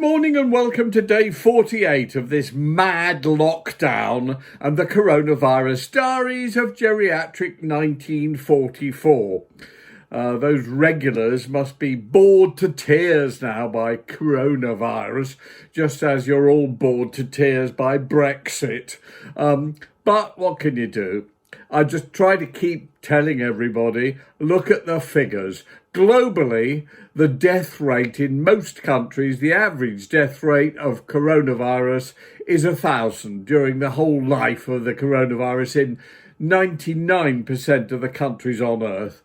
morning and welcome to day 48 of this mad lockdown and the coronavirus diaries of Geriatric 1944. Those regulars must be bored to tears now by coronavirus, just as you're all bored to tears by Brexit. But what can you do? I just try to keep telling everybody, look at the figures. Globally, the death rate in most countries, the average death rate of coronavirus is 1,000 during the whole life of the coronavirus in 99% of the countries on Earth.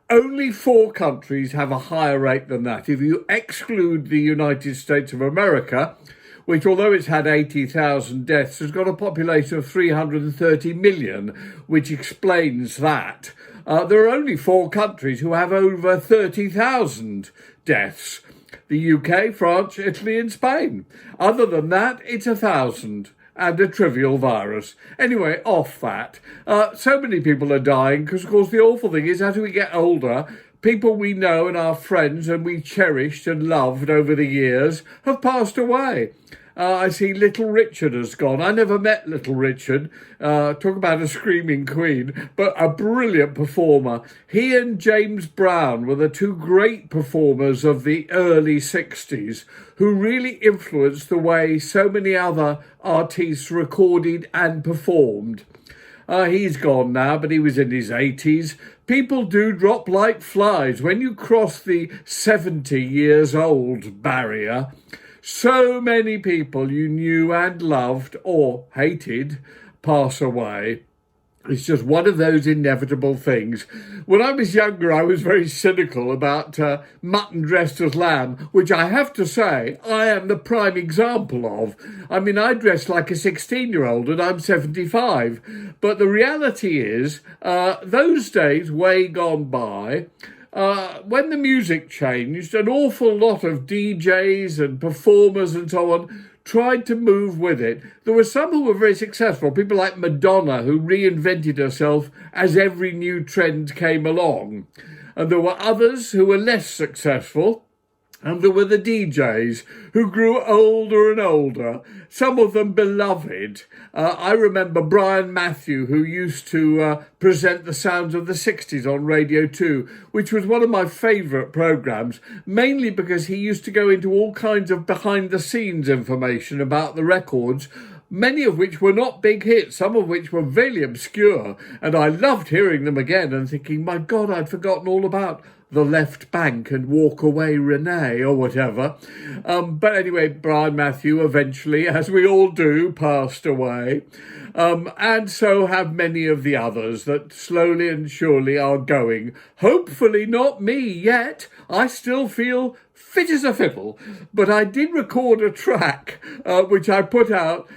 Only 4 countries have a higher rate than that. If you exclude the United States of America, which, although it's had 80,000 deaths, has got a population of 330 million, which explains that. There are only 4 countries who have over 30,000 deaths: the UK, France, Italy and Spain. Other than that, it's 1,000 and a trivial virus. Anyway, off that. So many people are dying because, of course, the awful thing is as we get older, people we know and our friends and we cherished and loved over the years have passed away. I see Little Richard has gone. I never met Little Richard. Talk about a screaming queen, but a brilliant performer. He and James Brown were the 2 great performers of the early 60s who really influenced the way so many other artists recorded and performed. He's gone now, but he was in his 80s. People do drop like flies when you cross the 70 years old barrier. So many people you knew and loved or hated pass away. It's just one of those inevitable things. When I was younger, I was very cynical about mutton dressed as lamb, which I have to say I am the prime example of. I mean, I dressed like a 16-year-old and I'm 75. But the reality is, those days way gone by, when the music changed, an awful lot of DJs and performers and so on tried to move with it. There were some who were very successful, people like Madonna, who reinvented herself as every new trend came along. And there were others who were less successful. And there were the DJs who grew older and older, some of them beloved. I remember Brian Matthew, who used to present the sounds of the 60s on Radio 2, which was one of my favourite programmes, mainly because he used to go into all kinds of behind-the-scenes information about the records, many of which were not big hits, some of which were very obscure. And I loved hearing them again and thinking, my God, I'd forgotten all about The Left Bank and Walk Away Renee or whatever. But anyway, Brian Matthew eventually, as we all do, passed away. And so have many of the others that slowly and surely are going. Hopefully not me yet. I still feel fit as a fiddle. But I did record a track which I put out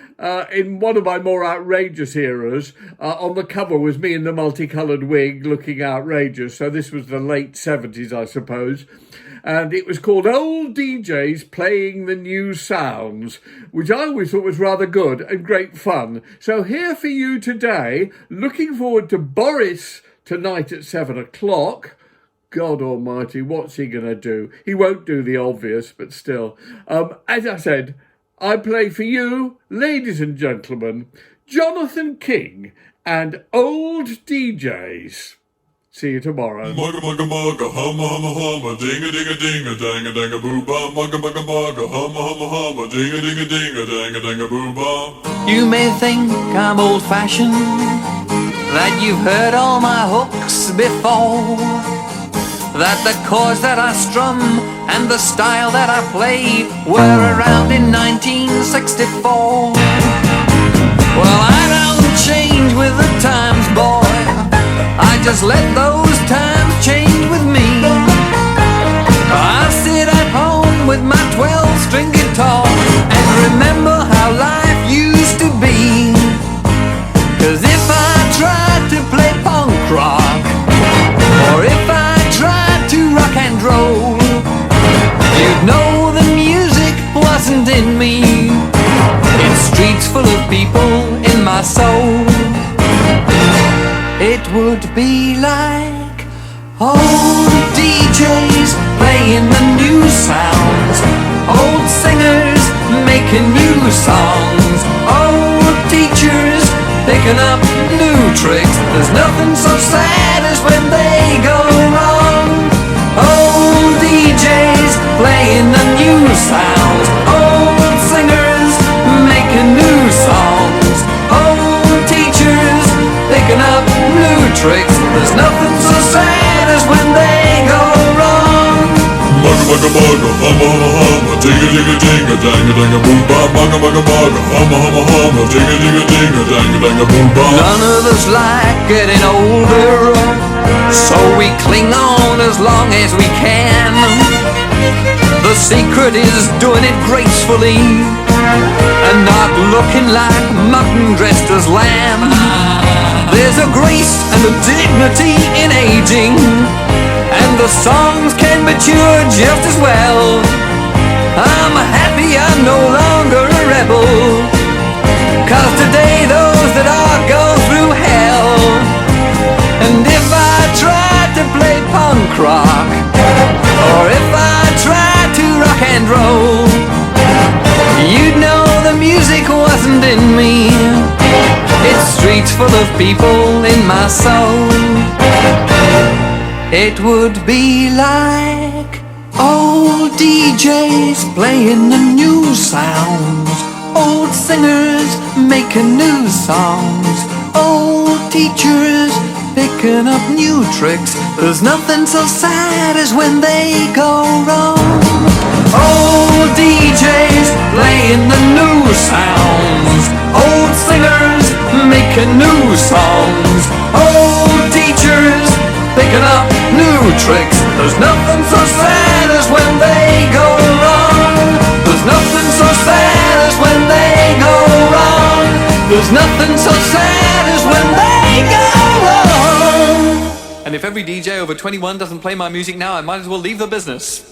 in one of my more outrageous eras. On the cover was me in the multicoloured wig looking outrageous. So this was the late 70s, I suppose. And it was called Old DJs Playing the New Sounds, which I always thought was rather good and great fun. So here for you today, looking forward to Boris tonight at 7 o'clock. God almighty, what's he going to do? He won't do the obvious, but still. As I said, I play for you, ladies and gentlemen, Jonathan King and Old DJs. See you tomorrow. Mugga mugga mugga, humma humma humma, dinga dinga dinga, danga danga boo ba. Mugga mugga mugga, humma humma humma, dinga dinga dinga, danga danga boo ba. You may think I'm old-fashioned, that you've heard all my hooks before, that the chords that I strum and the style that I play were around in 1964. Well, I don't change with the times, boy. I just let those times change with me. I sit at home with my 12-string guitar and remember how life used to be. 'Cause if I tried to play punk rock, or if I tried to rock and roll, you'd know the music wasn't in me. It's streets full of people in my soul. It would be like old DJs playing the new sounds, Old singers making new songs. Old teachers picking up new tricks. There's nothing so sad as when they go wrong. Old DJs playing the new sounds. Old singers making new songs. Old teachers picking up new tricks. There's nothing so sad as when they go wrong. Mugga mugga mugga, humma humma humma, dinga dinga dinga, danga danga boom bop. Mugga mugga mugga, humma humma humma, dinga dinga dinga, danga danga boom bop. None of us like getting older, so we cling on as long as we can. The secret is doing it gracefully and not looking like mutton dressed as lamb. There's a grace and a dignity in aging, and the songs can mature just as well. I'm happy I'm no longer a rebel, 'cause today those that are go through hell. And if I tried to play punk rock, or if I tried to rock and roll, you'd know the music wasn't in me. It's streets full of people in my soul. It would be like old DJs playing the new sounds. Old singers making new songs. Old teachers picking up new tricks. There's nothing so sad as when they go wrong. Old DJs playing the new sounds. Old singers making new songs. Old teachers picking up new tricks. There's nothing so sad as when they go wrong. There's nothing so sad as when they go wrong. There's nothing so sad as when they go wrong. And if every DJ over 21 doesn't play my music now, I might as well leave the business.